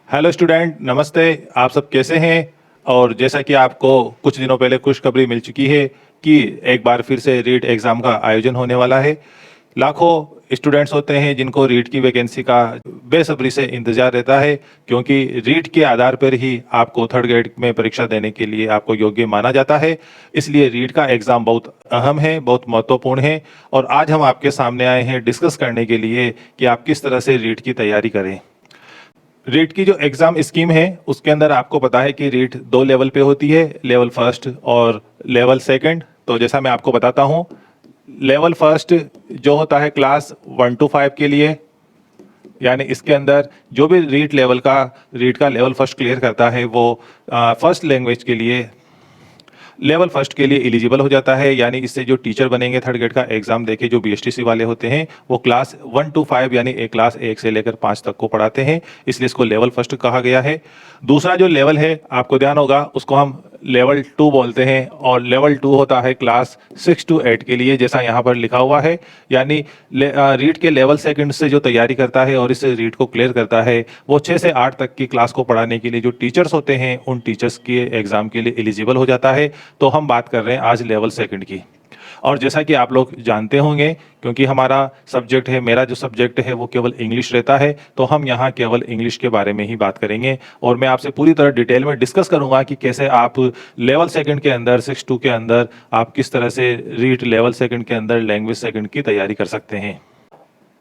Hello student, नमस्ते। आप सब कैसे हैं? और जैसा कि आपको कुछ दिनों पहले खुशखबरी मिल चुकी है कि एक बार फिर से रीट एग्ज़ाम का आयोजन होने वाला है। लाखों स्टूडेंट्स होते हैं जिनको रीट की वैकेंसी का बेसब्री से इंतज़ार रहता है, क्योंकि रीट के आधार पर ही आपको थर्ड ग्रेड में परीक्षा देने के लिए आपको योग्य माना जाता है। इसलिए रीट का एग्ज़ाम बहुत अहम है, बहुत महत्वपूर्ण है। और आज हम आपके सामने आए हैं डिस्कस करने के लिए कि आप किस तरह से रीट की तैयारी करें। रीट की जो एग्जाम स्कीम है उसके अंदर आपको पता है कि रीट दो लेवल पे होती है, लेवल फर्स्ट और लेवल सेकंड। तो जैसा मैं आपको बताता हूँ, लेवल फर्स्ट जो होता है क्लास 1 to 5 के लिए, यानी इसके अंदर जो भी रीट का लेवल फर्स्ट क्लियर करता है वो फर्स्ट लैंग्वेज के लिए लेवल फर्स्ट के लिए एलिजिबल हो जाता है। यानी इससे जो टीचर बनेंगे थर्ड ग्रेड का एग्जाम देके, जो बीएसटीसी वाले होते हैं, वो क्लास 1 to 5 यानी क्लास 1 से लेकर 5 तक को पढ़ाते हैं, इसलिए इसको लेवल फर्स्ट कहा गया है। दूसरा जो लेवल है, आपको ध्यान होगा, उसको हम लेवल 2 बोलते हैं। और लेवल 2 होता है क्लास 6 to 8 के लिए, जैसा यहाँ पर लिखा हुआ है। यानी रीट के लेवल सेकंड से जो तैयारी करता है और इस रीट को क्लियर करता है, वो 6 से 8 तक की क्लास को पढ़ाने के लिए जो टीचर्स होते हैं, उन टीचर्स के एग्जाम के लिए एलिजिबल हो जाता है। तो हम बात कर रहे हैं आज लेवल सेकंड की। और जैसा कि आप लोग जानते होंगे, क्योंकि मेरा जो सब्जेक्ट है वो केवल इंग्लिश रहता है, तो हम यहाँ केवल इंग्लिश के बारे में ही बात करेंगे। और मैं आपसे पूरी तरह डिटेल में डिस्कस करूंगा कि कैसे आप लेवल सेकंड के अंदर 6-2 के अंदर आप किस तरह से रीट लेवल सेकंड के अंदर लैंग्वेज सेकंड की तैयारी कर सकते हैं।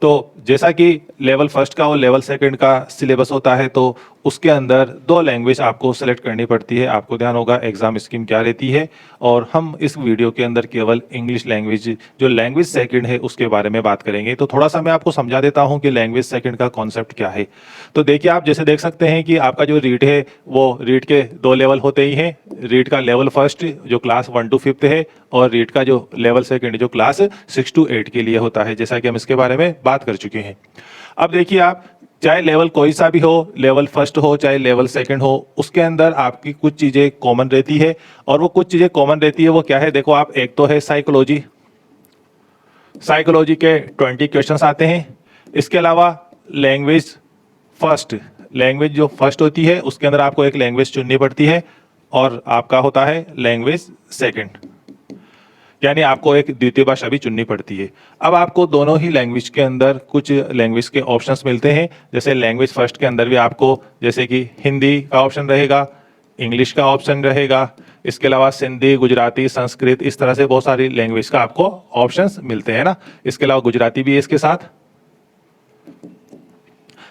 तो जैसा कि लेवल फर्स्ट का और लेवल सेकंड का सिलेबस होता है, तो उसके अंदर 2 लैंग्वेज आपको सेलेक्ट करनी पड़ती है। आपको ध्यान होगा एग्जाम स्कीम क्या रहती है। और हम इस वीडियो के अंदर केवल इंग्लिश लैंग्वेज, जो लैंग्वेज सेकंड है, उसके बारे में बात करेंगे। तो थोड़ा सा मैं आपको समझा देता हूं कि लैंग्वेज सेकंड का कॉन्सेप्ट क्या है। तो देखिए, आप जैसे देख सकते हैं कि आपका जो रीट है वो रीट के 2 लेवल होते ही हैं। रीट का लेवल फर्स्ट जो क्लास 1 to 5 है, और रीट का जो लेवल सेकंड जो क्लास 6 to 8 के लिए होता है, जैसा कि हम इसके बारे में बात कर चुके हैं। अब देखिए, आप चाहे लेवल कोई सा भी हो, लेवल फर्स्ट हो चाहे लेवल सेकंड हो, उसके अंदर आपकी कुछ चीजें कॉमन रहती है। और वो कुछ चीजें कॉमन रहती है वो क्या है? देखो आप, एक तो है साइकोलॉजी। साइकोलॉजी के 20 क्वेश्चंस आते हैं। इसके अलावा लैंग्वेज फर्स्ट, लैंग्वेज जो फर्स्ट होती है उसके अंदर आपको एक लैंग्वेज चुननी पड़ती है, और आपका होता है लैंग्वेज सेकंड, यानी आपको एक द्वितीय भाषा भी चुननी पड़ती है। अब आपको दोनों ही लैंग्वेज के अंदर कुछ लैंग्वेज के ऑप्शंस मिलते हैं। जैसे लैंग्वेज फर्स्ट के अंदर भी आपको, जैसे कि हिंदी का ऑप्शन रहेगा, इंग्लिश का ऑप्शन रहेगा, इसके अलावा सिंधी, गुजराती, संस्कृत, इस तरह से बहुत सारी लैंग्वेज का आपको ऑप्शंस मिलते हैं ना। इसके अलावा गुजराती भी है इसके साथ।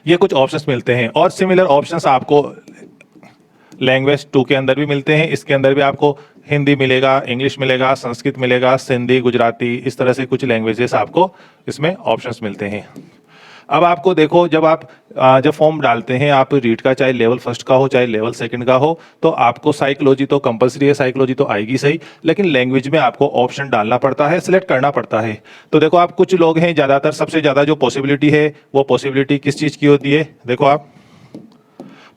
ये कुछ ऑप्शंस मिलते हैं, और सिमिलर ऑप्शंस आपको लैंग्वेज 2 के अंदर भी मिलते हैं। इसके अंदर भी आपको हिंदी मिलेगा, इंग्लिश मिलेगा, संस्कृत मिलेगा, सिंधी, गुजराती, इस तरह से कुछ लैंग्वेजेस आपको इसमें ऑप्शंस मिलते हैं। अब आपको देखो, जब फॉर्म डालते हैं आप रीट का, चाहे लेवल फर्स्ट का हो चाहे लेवल सेकंड का हो, तो आपको साइकोलॉजी तो कंपलसरी है, साइकोलॉजी तो आएगी सही, लेकिन लैंग्वेज में आपको ऑप्शन डालना पड़ता है, सिलेक्ट करना पड़ता है। तो देखो आप, कुछ लोग हैं, ज्यादातर सबसे ज्यादा जो पॉसिबिलिटी है वो पॉसिबिलिटी किस चीज की होती है? देखो आप,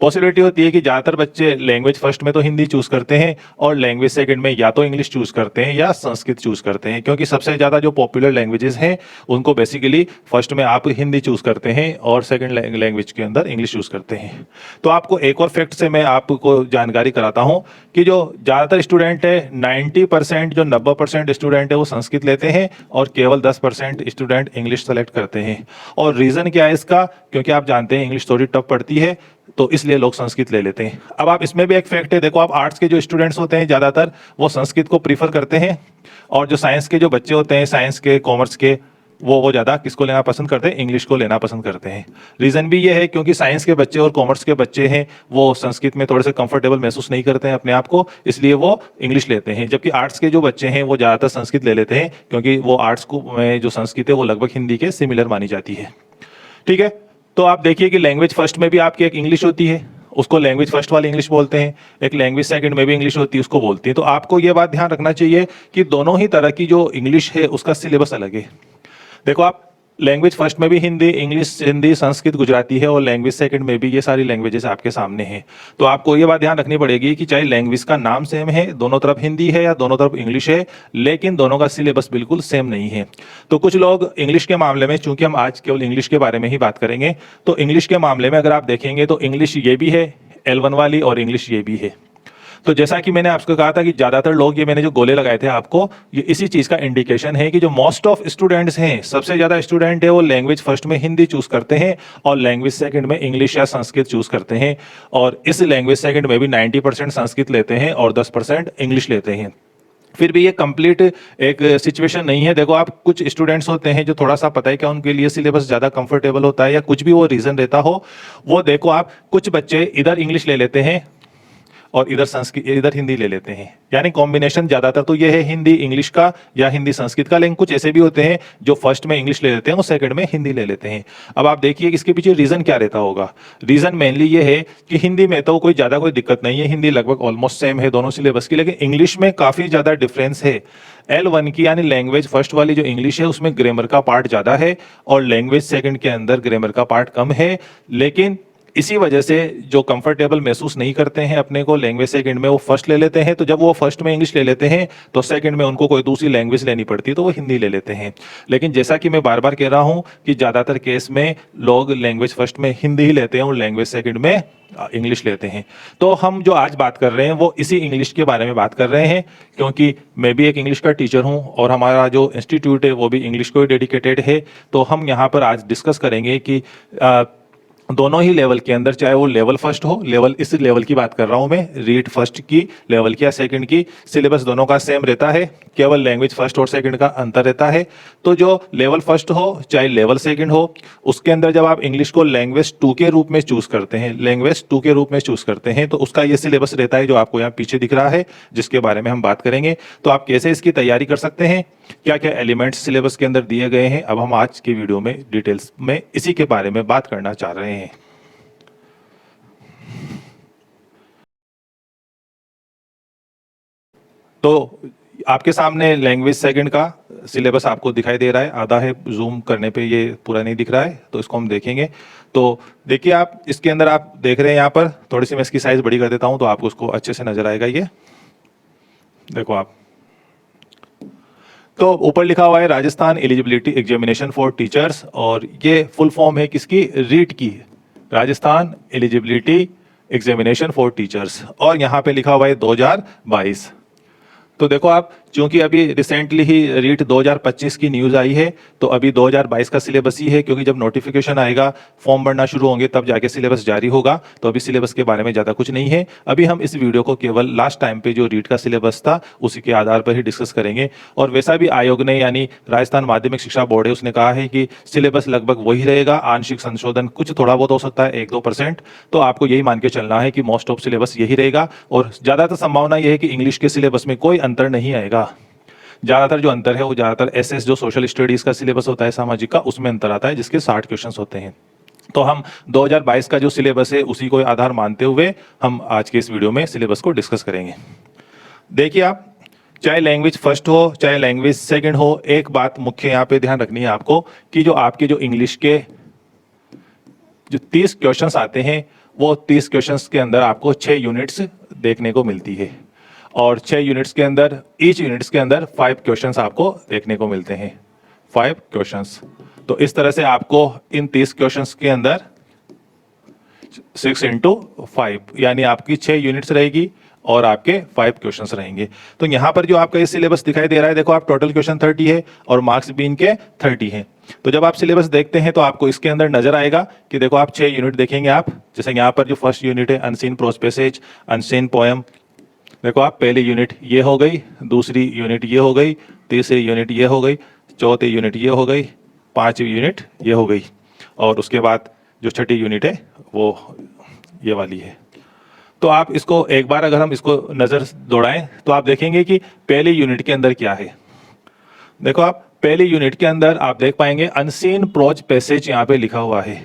पॉसिबिलिटी होती है कि ज्यादातर बच्चे लैंग्वेज फर्स्ट में तो हिंदी चूज करते हैं, और लैंग्वेज सेकंड में या तो इंग्लिश चूज करते हैं या संस्कृत चूज करते हैं, क्योंकि सबसे ज्यादा जो पॉपुलर लैंग्वेजेस हैं उनको बेसिकली फर्स्ट में आप हिंदी चूज करते हैं और सेकंड लैंग्वेज के अंदर इंग्लिश चूज करते हैं। तो आपको एक और फैक्ट से मैं आपको जानकारी कराता हूं कि जो ज्यादातर स्टूडेंट है, 90%, जो 90% स्टूडेंट है वो संस्कृत लेते हैं, और केवल 10% स्टूडेंट इंग्लिश सेलेक्ट करते हैं। और रीजन क्या है इसका? क्योंकि आप जानते हैं इंग्लिश थोड़ी टफ पड़ती है, तो इसलिए लोग संस्कृत ले लेते हैं। अब आप, इसमें भी एक फैक्ट है, देखो आप, आर्ट्स के जो स्टूडेंट्स होते हैं ज्यादातर वो संस्कृत को प्रीफर करते हैं, और जो साइंस के जो बच्चे होते हैं, साइंस के, कॉमर्स के, वो ज्यादा किसको लेना पसंद करते हैं? इंग्लिश को लेना पसंद करते हैं। रीजन भी ये है क्योंकि साइंस के बच्चे और कॉमर्स के बच्चे हैं, वो संस्कृत में थोड़े से कंफर्टेबल महसूस नहीं करते हैं अपने आप को, इसलिए वो इंग्लिश लेते हैं। जबकि आर्ट्स के जो बच्चे हैं वो ज्यादातर संस्कृत ले लेते हैं, क्योंकि वो आर्ट्स को में जो संस्कृत है वो लगभग हिंदी के सिमिलर मानी जाती है। ठीक है, तो आप देखिए कि लैंग्वेज फर्स्ट में भी आपकी एक इंग्लिश होती है, उसको लैंग्वेज फर्स्ट वाली इंग्लिश बोलते हैं। एक लैंग्वेज सेकंड में भी इंग्लिश होती है, उसको बोलते हैं। तो आपको यह बात ध्यान रखना चाहिए कि दोनों ही तरह की जो इंग्लिश है उसका सिलेबस अलग है। देखो आप, लैंग्वेज फर्स्ट में भी हिंदी, इंग्लिश, हिंदी, संस्कृत, गुजराती है और लैंग्वेज सेकंड में भी ये सारी लैंग्वेजेस आपके सामने हैं। तो आपको ये बात ध्यान रखनी पड़ेगी कि चाहे लैंग्वेज का नाम सेम है, दोनों तरफ हिंदी है या दोनों तरफ इंग्लिश है, लेकिन दोनों का सिलेबस बिल्कुल सेम नहीं है। तो कुछ लोग इंग्लिश के मामले में, चूंकि हम आज केवल इंग्लिश के बारे में ही बात करेंगे, तो इंग्लिश के मामले में अगर आप देखेंगे तो इंग्लिश ये भी है L1 वाली और इंग्लिश ये भी है। तो जैसा कि मैंने आपको कहा था कि ज्यादातर लोग, ये मैंने जो गोले लगाए थे आपको, ये इसी चीज का इंडिकेशन है कि जो मोस्ट ऑफ स्टूडेंट्स हैं, सबसे ज्यादा स्टूडेंट है वो लैंग्वेज फर्स्ट में हिंदी चूज करते हैं और लैंग्वेज सेकंड में इंग्लिश या संस्कृत चूज करते हैं। और इस लैंग्वेज सेकंड में भी 90% संस्कृत लेते हैं और 10% इंग्लिश लेते हैं। फिर भी ये कंप्लीट एक सिचुएशन नहीं है। देखो आप, कुछ स्टूडेंट्स होते हैं जो थोड़ा सा पता है कि उनके लिए सिलेबस ज़्यादा कंफर्टेबल होता है या कुछ भी वो रीज़न रहता हो, वो देखो आप, कुछ बच्चे इधर इंग्लिश ले लेते हैं और इधर संस्कृत, इधर हिंदी ले लेते हैं। यानी कॉम्बिनेशन ज्यादातर तो ये है हिंदी इंग्लिश का या हिंदी संस्कृत का, लेकिन कुछ ऐसे भी होते हैं जो फर्स्ट में इंग्लिश ले लेते हैं और सेकंड में हिंदी ले लेते हैं। अब आप देखिए कि इसके पीछे रीजन क्या रहता होगा। रीजन मेनली ये है कि हिंदी में तो कोई ज्यादा कोई दिक्कत नहीं है, हिंदी लगभग ऑलमोस्ट सेम है दोनों सिलेबस की, लेकिन इंग्लिश में काफी ज्यादा डिफरेंस है। L1 की यानी लैंग्वेज फर्स्ट वाली जो इंग्लिश है उसमें ग्रामर का पार्ट ज्यादा है और लैंग्वेज सेकंड के अंदर ग्रामर का पार्ट कम है। लेकिन इसी वजह से जो कंफर्टेबल महसूस नहीं करते हैं अपने को लैंग्वेज सेकंड में, वो फर्स्ट ले लेते हैं। तो जब वो फर्स्ट में इंग्लिश ले लेते हैं तो सेकंड में उनको कोई दूसरी लैंग्वेज लेनी पड़ती है तो वो हिंदी ले लेते हैं। लेकिन जैसा कि मैं बार बार कह रहा हूं कि ज्यादातर केस में लोग लैंग्वेज फर्स्ट में हिंदी ही लेते हैं और लैंग्वेज सेकंड में इंग्लिश लेते हैं। तो हम जो आज बात कर रहे हैं वो इसी इंग्लिश के बारे में बात कर रहे हैं, क्योंकि मैं भी एक इंग्लिश का टीचर हूं और हमारा जो इंस्टीट्यूट है वो भी इंग्लिश को डेडिकेटेड है। तो हम यहाँ पर आज डिस्कस करेंगे कि दोनों ही लेवल के अंदर, चाहे वो लेवल फर्स्ट हो, लेवल इस लेवल की बात कर रहा हूं मैं, रीड फर्स्ट की लेवल की या सेकंड की, सिलेबस दोनों का सेम रहता है, केवल लैंग्वेज फर्स्ट और सेकंड का अंतर रहता है। तो जो लेवल फर्स्ट हो चाहे लेवल सेकंड हो, उसके अंदर जब आप इंग्लिश को लैंग्वेज 2 के रूप में चूज करते हैं, लैंग्वेज 2 के रूप में चूज करते हैं, तो उसका ये सिलेबस रहता है जो आपको यहाँ पीछे दिख रहा है, जिसके बारे में हम बात करेंगे। तो आप कैसे इसकी तैयारी कर सकते हैं, क्या क्या एलिमेंट्स सिलेबस के अंदर दिए गए हैं, अब हम आज की वीडियो में डिटेल्स में इसी के बारे में बात करना चाह रहे हैं। तो आपके सामने लैंग्वेज सेकंड का सिलेबस आपको दिखाई दे रहा है, आधा है, जूम करने पे ये पूरा नहीं दिख रहा है, तो इसको हम देखेंगे। तो देखिए आप, इसके अंदर आप देख रहे हैं, यहाँ पर थोड़ी सी मैं इसकी साइज बड़ी कर देता हूं तो आपको उसको अच्छे से नजर आएगा। ये देखो आप, तो ऊपर लिखा हुआ है Rajasthan eligibility examination for teachers, और ये फुल फॉर्म है किसकी, रीट की, Rajasthan eligibility examination for teachers, और यहाँ पे लिखा हुआ है 2022। तो देखो आप, चूंकि अभी रिसेंटली ही रीट 2025 की न्यूज आई है, तो अभी 2022 का सिलेबस ही है, क्योंकि जब नोटिफिकेशन आएगा, फॉर्म भरना शुरू होंगे, तब जाके सिलेबस जारी होगा। तो अभी सिलेबस के बारे में ज्यादा कुछ नहीं है। अभी हम इस वीडियो को केवल लास्ट टाइम पे जो रीट का सिलेबस था उसी के आधार पर ही डिस्कस करेंगे। और वैसा भी आयोग ने, यानी राजस्थान माध्यमिक शिक्षा बोर्ड है, उसने कहा है कि सिलेबस लगभग वही रहेगा, आंशिक संशोधन कुछ थोड़ा बहुत हो सकता है 1-2%। तो आपको यही मान के चलना है कि मोस्ट ऑफ सिलेबस यही रहेगा, और ज्यादातर संभावना यह है कि इंग्लिश के सिलेबस में कोई अंतर नहीं आएगा। ज्यादातर जो अंतर है वो ज्यादातर एसएस जो सोशल स्टडीज का सिलेबस होता है, सामाजिक का, उसमें अंतर आता है, जिसके 60 क्वेश्चंस होते हैं। तो हम 2022 का जो सिलेबस है उसी को आधार मानते हुए हम आज के इस वीडियो में सिलेबस को डिस्कस करेंगे। देखिए आप, चाहे लैंग्वेज फर्स्ट हो चाहे लैंग्वेज सेकंड हो, एक बात मुख्य यहाँ पे ध्यान रखनी है आपको कि जो आपके जो इंग्लिश के जो 30 क्वेश्चंस आते हैं, वो 30 क्वेश्चंस के अंदर आपको 6 यूनिट्स देखने को मिलती है, और 6 यूनिट्स के अंदर, ईच यूनिट्स के अंदर 5 क्वेश्चंस आपको देखने को मिलते हैं, 5 क्वेश्चंस। तो इस तरह से आपको इन 30 क्वेश्चंस के अंदर 6 × 5 यानी आपकी 6 यूनिट्स रहेगी और आपके 5 क्वेश्चंस रहेंगे। तो यहाँ पर जो आपका ये सिलेबस दिखाई दे रहा है, देखो आप, टोटल क्वेश्चन 30 है और मार्क्स भी इनके 30 हैं। तो जब आप सिलेबस देखते हैं तो आपको इसके अंदर नजर आएगा कि देखो आप 6 यूनिट देखेंगे आप, जैसे यहाँ पर जो फर्स्ट यूनिट है unseen prose passage, unseen poem, देखो आप, पहली यूनिट ये हो गई, दूसरी यूनिट ये हो गई, तीसरी यूनिट ये हो गई, चौथी यूनिट ये हो गई, पांचवी यूनिट ये हो गई, और उसके बाद जो छठी यूनिट है वो ये वाली है। तो आप इसको एक बार अगर हम इसको नजर दौड़ाएं तो आप देखेंगे कि पहली यूनिट के अंदर क्या है। देखो आप, पहली यूनिट के अंदर आप देख पाएंगे अनसीन प्रोज पैसेज यहाँ पे लिखा हुआ है।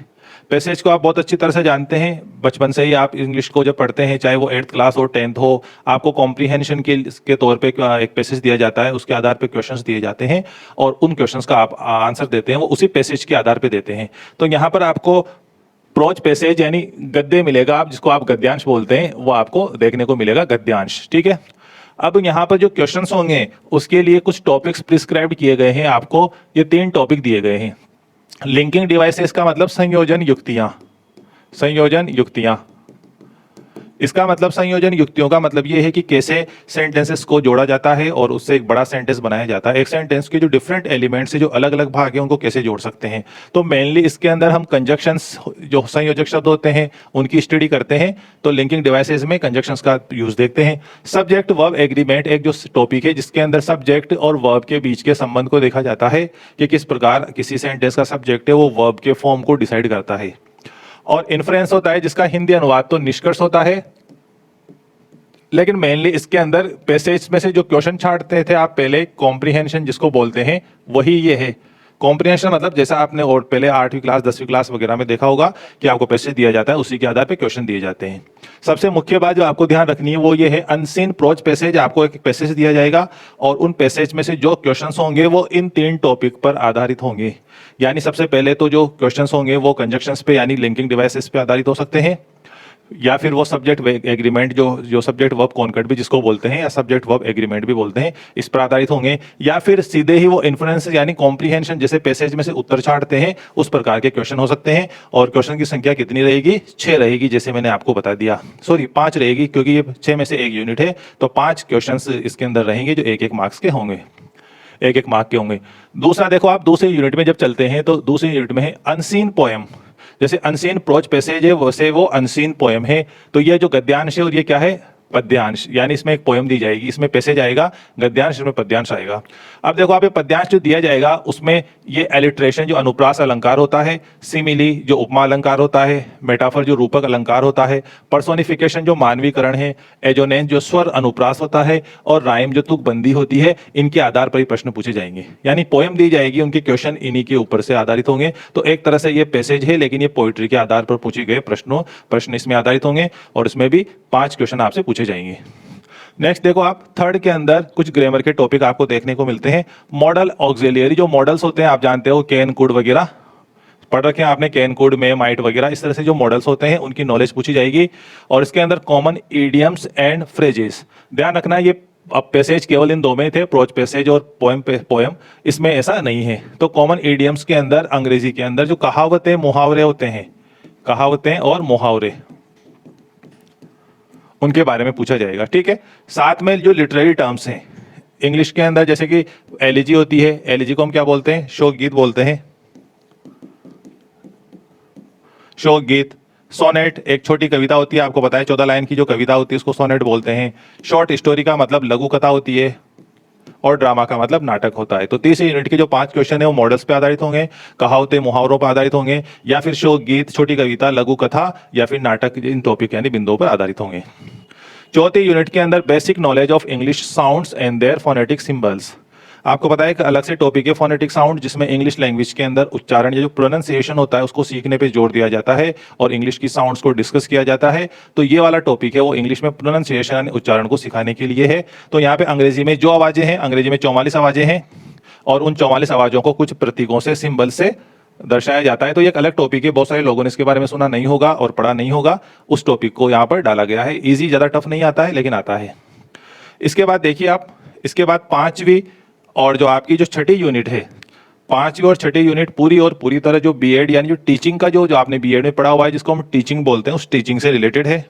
पैसेज को आप बहुत अच्छी तरह से जानते हैं, बचपन से ही आप इंग्लिश को जब पढ़ते हैं, चाहे वो 8th क्लास हो 10th हो, आपको कॉम्प्रीहेंशन के तौर पे एक पैसेज दिया जाता है, उसके आधार पे क्वेश्चंस दिए जाते हैं और उन क्वेश्चंस का आप आंसर देते हैं, वो उसी पैसेज के आधार पे देते हैं। तो यहाँ पर आपको प्रोज पैसेज यानी गद्य मिलेगा, आप जिसको आप गद्यांश बोलते हैं, वो आपको देखने को मिलेगा, गद्यांश। ठीक है, अब यहाँ पर जो क्वेश्चंस होंगे उसके लिए कुछ टॉपिक्स प्रिस्क्राइब किए गए हैं आपको। ये 3 टॉपिक दिए गए हैं। लिंकिंग डिवाइसेस का मतलब संयोजन युक्तियां, संयोजन युक्तियां। इसका मतलब संयोजन युक्तियों का मतलब ये है कि कैसे सेंटेंसेस को जोड़ा जाता है और उससे एक बड़ा सेंटेंस बनाया जाता है। एक सेंटेंस के जो डिफरेंट एलिमेंट्स है, जो अलग अलग भाग हैं, उनको कैसे जोड़ सकते हैं। तो मेनली इसके अंदर हम कंजक्शंस, जो संयोजक शब्द होते हैं, उनकी स्टडी करते हैं। तो लिंकिंग डिवाइसेस में कंजक्शंस का यूज देखते हैं। सब्जेक्ट वर्ब एग्रीमेंट एक जो टॉपिक है जिसके अंदर सब्जेक्ट और वर्ब के बीच के संबंध को देखा जाता है कि किस प्रकार किसी सेंटेंस का सब्जेक्ट है वो वर्ब के फॉर्म को डिसाइड करता है। और इन्फ्रेंस होता है जिसका हिंदी अनुवाद तो निष्कर्ष होता है, लेकिन मेनली इसके अंदर पैसेज में से जो क्वेश्चन छांटते थे आप पहले, कॉम्प्रीहेंशन जिसको बोलते हैं, वही ये है। कॉम्प्रीहेंशन मतलब जैसा आपने और पहले 8वीं क्लास 10वीं क्लास वगैरह में देखा होगा कि आपको पैसेज दिया जाता है, उसी के आधार पे क्वेश्चन दिए जाते हैं। सबसे मुख्य बात जो आपको ध्यान रखनी है वो ये है, अनसीन प्रोज पैसेज। आपको एक पैसेज दिया जाएगा और उन पैसेज में से जो क्वेश्चंस होंगे वो इन 3 टॉपिक पर आधारित होंगे। यानी सबसे पहले तो जो क्वेश्चंस होंगे वो कंजक्शंस पे यानी लिंकिंग डिवाइसेस पे आधारित हो सकते हैं, या फिर वो सब्जेक्ट एग्रीमेंट जो सब्जेक्ट वर्ब कॉन्कर्ड भी जिसको बोलते हैं, या सब्जेक्ट वर्ब एग्रीमेंट भी बोलते हैं, इस पर आधारित होंगे। या फिर सीधे ही वो इन्फ्लुएंस यानी कॉम्प्रीहेंशन, जैसे पैसेज में से उत्तर छांटते हैं, उस प्रकार के क्वेश्चन हो सकते हैं। और क्वेश्चन की संख्या कितनी रहेगी? 6 रहेगी, जैसे मैंने आपको बता दिया। सॉरी 5 रहेगी, क्योंकि ये 6 में से 1 यूनिट है, तो 5 क्वेश्चन इसके अंदर रहेंगे जो 1-1 मार्क्स के होंगे, 1-1 मार्क के होंगे। दूसरा देखो, आप दूसरे यूनिट में जब चलते हैं तो दूसरे यूनिट में है अनसीन पोएम। जैसे अनसीन प्रोज पैसेज है वैसे वो अनसीन पोएम है। तो ये जो गद्यांश है और ये क्या है? पद्यांश। यानी इसमें एक पोएम दी जाएगी, इसमें पैसेज आएगा गद्यांश, इसमें पद्यांश आएगा। अब देखो, आप ये पद्यांश जो दिया जाएगा उसमें ये एलिट्रेशन जो अनुप्रास अलंकार होता है, सिमिली जो उपमा अलंकार होता है, मेटाफर जो रूपक अलंकार होता है, पर्सोनिफिकेशन जो मानवीकरण है, एजोनेंस जो स्वर अनुप्रास होता है, और राइम जो तुकबंदी होती है, इनके आधार पर ही प्रश्न पूछे जाएंगे। यानी पोएम दी जाएगी, उनके क्वेश्चन इन्हीं के ऊपर से आधारित होंगे। तो एक तरह से ये पैसेज है, लेकिन ये पोइट्री के आधार पर पूछे गए प्रश्न इसमें आधारित होंगे, और इसमें भी 5 क्वेश्चन आपसे पूछे जाएंगे। नेक्स्ट देखो, आप थर्ड के अंदर कुछ ग्रामर के टॉपिक आपको देखने को मिलते हैं। मॉडल ऑक्सिलियरी जो मॉडल्स होते हैं, आप जानते हो कैन कुड वगैरह पढ़ रखे हैं आपने, कैन कुड में माइट वगैरह, इस तरह से जो मॉडल्स होते हैं उनकी नॉलेज पूछी जाएगी। और इसके अंदर कॉमन इडियम्स एंड फ्रेजेस, ध्यान रखना ये अब पैसेज केवल इन 2 में थे, प्रोज पैसेज और पोएम, इसमें ऐसा नहीं है। तो कॉमन इडियम्स के अंदर अंग्रेजी के अंदर जो कहावतें मुहावरे होते हैं, कहावतें और मुहावरे, उनके बारे में पूछा जाएगा। ठीक है, साथ में जो लिटरेरी टर्म्स हैं इंग्लिश के अंदर, जैसे कि एलिजी होती है, एलिजी को हम क्या बोलते हैं? शोक गीत बोलते हैं, शोक गीत। सोनेट एक छोटी कविता होती है, आपको पता है 14 लाइन की जो कविता होती है उसको सोनेट बोलते हैं। शॉर्ट स्टोरी का मतलब लघु कथा होती है, और ड्रामा का मतलब नाटक होता है। तो तीसरे यूनिट के जो 5 क्वेश्चन है वो मॉडल्स पे आधारित होंगे, कहावतें मुहावरों पर आधारित होंगे, या फिर शोक गीत, छोटी कविता, लघु कथा, या फिर नाटक, इन टॉपिक यानी बिंदुओं पर आधारित होंगे। चौथे यूनिट के अंदर basic knowledge of English sounds and their phonetic symbols. आपको पता है कि अलग से टॉपिक है फोनेटिक साउंड, जिसमें इंग्लिश लैंग्वेज के अंदर उच्चारण या जो प्रोनाउंसिएशन होता है उसको सीखने पे जोर दिया जाता है और इंग्लिश की साउंड्स को डिस्कस किया जाता है। तो ये वाला टॉपिक है वो इंग्लिश में प्रोनाउंसिएशन यानी उच्चारण को सिखाने के लिए है। तो यहाँ पे अंग्रेजी में जो आवाजें हैं, अंग्रेजी में 44 आवाजें हैं, और उन 44 आवाजों को कुछ प्रतीकों से, सिंबल से दर्शाया जाता है। तो ये एक अलग टॉपिक है, बहुत सारे लोगों ने इसके बारे में सुना नहीं होगा और पढ़ा नहीं होगा, उस टॉपिक को यहाँ पर डाला गया है। ईजी, ज्यादा टफ नहीं आता है, लेकिन आता है। इसके बाद देखिए आप, इसके बाद 5वीं और जो आपकी जो 6ठी यूनिट है, 5वीं और 6ठी यूनिट पूरी तरह जो बीएड यानी जो टीचिंग का जो आपने बीएड में पढ़ा हुआ है, जिसको हम टीचिंग बोलते हैं, उस टीचिंग से रिलेटेड है।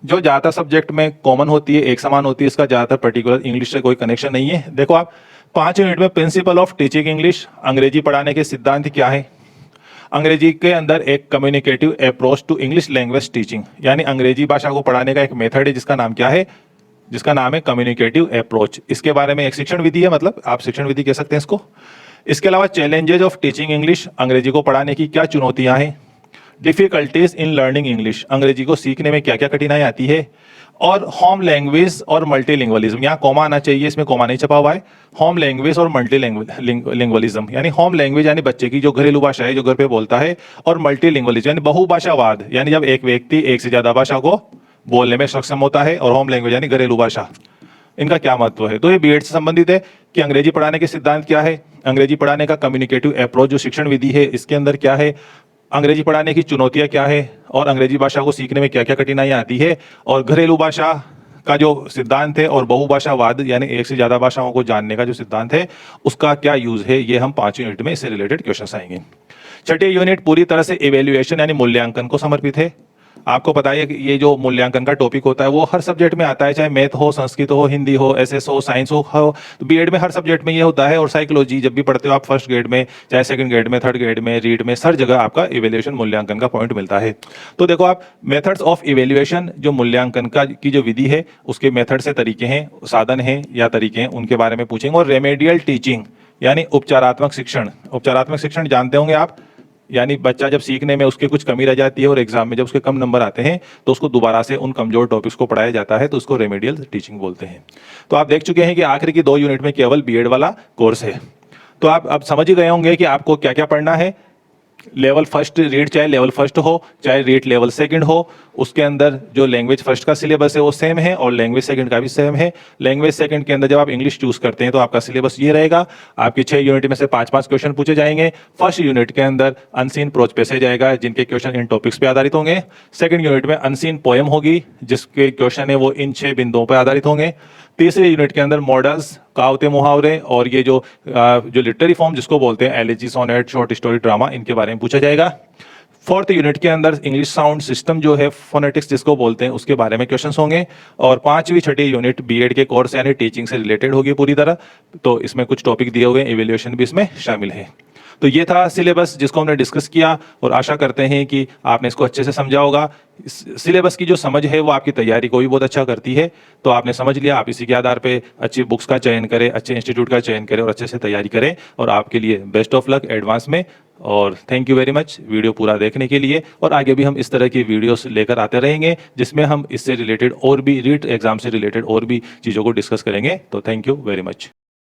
जो ज्यादातर सब्जेक्ट में कॉमन होती है, एक समान होती है, इसका ज्यादातर पर्टिकुलर इंग्लिश से कोई कनेक्शन नहीं है। देखो आप 5 यूनिट में प्रिंसिपल ऑफ टीचिंग इंग्लिश, अंग्रेजी पढ़ाने के सिद्धांत क्या है। अंग्रेजी के अंदर एक communicative approach to English language teaching, यानी अंग्रेजी भाषा को पढ़ाने का एक मेथड है जिसका नाम क्या है? जिसका नाम है कम्युनिकेटिव अप्रोच। इसके बारे में एक शिक्षण विधि है, मतलब आप शिक्षण विधि कह सकते हैं इसको। इसके अलावा चैलेंजेस ऑफ टीचिंग इंग्लिश, अंग्रेजी को पढ़ाने की क्या चुनौतियां हैं। डिफिकल्टीज इन लर्निंग इंग्लिश, अंग्रेजी को सीखने में क्या क्या कठिनाई आती है, और होम लैंग्वेज और मल्टीलिंगुअलिज्म, यहाँ कॉमा आना चाहिए, इसमें कॉमा नहीं छपा हुआ है। होम लैंग्वेज और मल्टीलिंगुअलिज्म यानी होम लैंग्वेज यानी बच्चे की जो घरेलू भाषा है जो घर पे बोलता है, और मल्टीलिंगुअलिज्म यानी बहुभाषावाद यानी जब एक व्यक्ति एक से ज्यादा भाषा को बोलने में सक्षम होता है, और होम लैंग्वेज यानी घरेलू भाषा, इनका क्या महत्व है। तो ये बीएड से संबंधित है कि अंग्रेजी पढ़ाने के सिद्धांत क्या है, अंग्रेजी पढ़ाने का कम्युनिकेटिव अप्रोच जो शिक्षण विधि है इसके अंदर क्या है, अंग्रेजी पढ़ाने की चुनौतियां क्या है, और अंग्रेजी भाषा को सीखने में क्या क्या कठिनाइयां आती है, और घरेलू भाषा का जो सिद्धांत है और बहुभाषावाद यानी एक से ज्यादा भाषाओं को जानने का जो सिद्धांत है उसका क्या यूज है, ये हम 5 यूनिट में इससे रिलेटेड क्वेश्चन आएंगे। छठी यूनिट पूरी तरह से इवेल्युएशन यानी मूल्यांकन को समर्पित है। आपको पता है कि ये जो मूल्यांकन का टॉपिक होता है वो हर सब्जेक्ट में आता है, चाहे मैथ हो, संस्कृत हो, हिंदी हो, एसएस हो, साइंस हो, तो बीएड में हर सब्जेक्ट में ये होता है। और साइकोलॉजी जब भी पढ़ते हो आप फर्स्ट ग्रेड में, चाहे सेकंड ग्रेड में, थर्ड ग्रेड में, रीड में, हर जगह आपका इवेल्युएशन मूल्यांकन का पॉइंट मिलता है। तो देखो आप मेथड्स ऑफ इवेल्युएशन जो मूल्यांकन का की जो विधि है उसके मेथड से तरीके हैं, साधन हैं या तरीके हैं, उनके बारे में पूछेंगे। और रेमेडियल टीचिंग यानी उपचारात्मक शिक्षण, उपचारात्मक शिक्षण जानते होंगे आप, यानी बच्चा जब सीखने में उसके कुछ कमी रह जाती है और एग्जाम में जब उसके कम नंबर आते हैं तो उसको दोबारा से उन कमजोर टॉपिक्स को पढ़ाया जाता है, तो उसको रेमेडियल टीचिंग बोलते हैं। तो आप देख चुके हैं कि आखिर की 2 यूनिट में केवल बीएड वाला कोर्स है। तो आप अब समझ ही गए होंगे कि आपको क्या क्या पढ़ना है। लेवल फर्स्ट रीड, चाहे लेवल फर्स्ट हो चाहे रीड लेवल सेकंड हो, उसके अंदर जो लैंग्वेज फर्स्ट का सिलेबस है वो सेम है और लैंग्वेज सेकंड का भी सेम है। लैंग्वेज सेकंड के अंदर जब आप इंग्लिश चूज करते हैं तो आपका सिलेबस ये रहेगा, आपकी 6 यूनिट में से 5-5 क्वेश्चन पूछे जाएंगे। फर्स्ट यूनिट के अंदर अनसीन प्रोच पैसेज आएगा जिनके क्वेश्चन इन टॉपिक्स पे आधारित होंगे। सेकंड यूनिट में अनसीन पोएम होगी जिसके क्वेश्चन है वो इन 6 बिंदुओं पर आधारित होंगे। तीसरे यूनिट के अंदर मॉडल्स, कहावतें, मुहावरे और ये जो लिटरेरी फॉर्म जिसको बोलते हैं elegy, sonnet, short story, drama, इनके बारे में पूछा जाएगा। फोर्थ यूनिट के अंदर इंग्लिश साउंड सिस्टम जो है फोनेटिक्स जिसको बोलते हैं उसके बारे में क्वेश्चंस होंगे। और 5वीं 6ठी यूनिट बीएड के कोर्स यानी टीचिंग से रिलेटेड होगी पूरी तरह, तो इसमें कुछ टॉपिक दिए हुए, इवेल्युएशन भी इसमें शामिल है। तो ये था सिलेबस जिसको हमने डिस्कस किया और आशा करते हैं कि आपने इसको अच्छे से समझा होगा। सिलेबस की जो समझ है वो आपकी तैयारी को भी बहुत अच्छा करती है। तो आपने समझ लिया, आप इसी के आधार पे अच्छी बुक्स का चयन करें, अच्छे इंस्टीट्यूट का चयन करें और अच्छे से तैयारी करें। और आपके लिए बेस्ट ऑफ लक एडवांस में, और thank you very much video पूरा देखने के लिए। और आगे भी हम इस तरह की वीडियोस लेकर आते रहेंगे जिसमें हम इससे रिलेटेड और भी रीट एग्जाम से रिलेटेड और भी चीज़ों को डिस्कस करेंगे। तो थैंक यू वेरी मच।